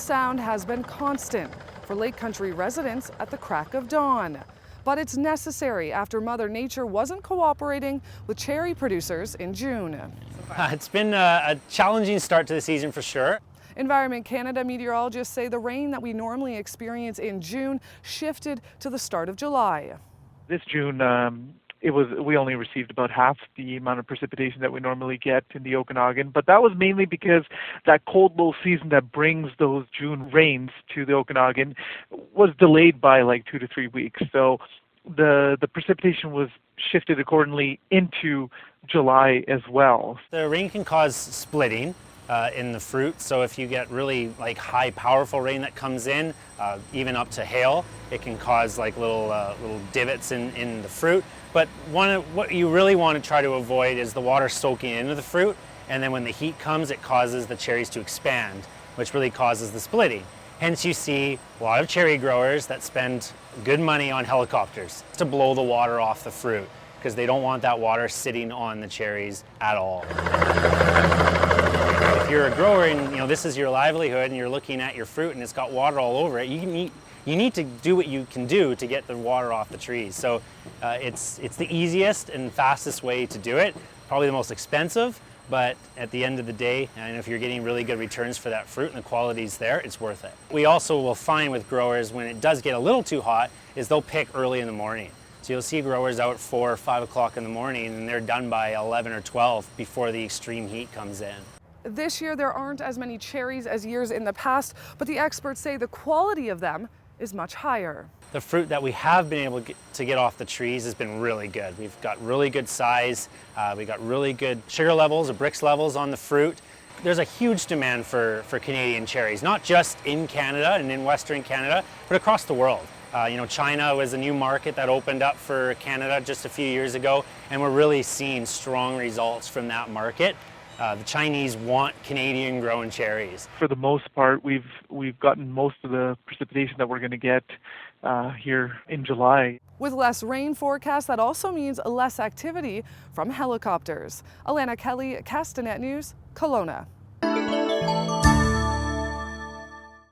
sound has been constant for Lake Country residents at the crack of dawn. But it's necessary after Mother Nature wasn't cooperating with cherry producers in June. It's been a challenging start to the season for sure. Environment Canada meteorologists say the rain that we normally experience in June shifted to the start of July. This June, we only received about half the amount of precipitation that we normally get in the Okanagan, but that was mainly because that cold low season that brings those June rains to the Okanagan was delayed by like 2 to 3 weeks. So the precipitation was shifted accordingly into July as well. The rain can cause splitting in the fruit, so if you get really like high powerful rain that comes in, even up to hail, it can cause like little divots in the fruit. But what you really want to try to avoid is the water soaking into the fruit, and then when the heat comes it causes the cherries to expand, which really causes the splitting. Hence you see a lot of cherry growers that spend good money on helicopters to blow the water off the fruit, because they don't want that water sitting on the cherries at all. If you're a grower and this is your livelihood and you're looking at your fruit and it's got water all over it, you need to do what you can do to get the water off the trees. So it's the easiest and fastest way to do it, probably the most expensive, but at the end of the day, and if you're getting really good returns for that fruit and the quality's there, it's worth it. We also will find with growers when it does get a little too hot is they'll pick early in the morning. So you'll see growers out at 4 or 5 o'clock in the morning and they're done by 11 or 12 before the extreme heat comes in. This year there aren't as many cherries as years in the past, but the experts say the quality of them is much higher. The fruit that we have been able to get off the trees has been really good. We've got really good size, we got really good sugar levels or Brix levels on the fruit. There's a huge demand for Canadian cherries, not just in Canada and in Western Canada, but across the world. China was a new market that opened up for Canada just a few years ago, and we're really seeing strong results from that market. The Chinese want Canadian grown cherries. For the most part, we've gotten most of the precipitation that we're going to get here in July. With less rain forecast, that also means less activity from helicopters. Alana Kelly, Castanet News, Kelowna.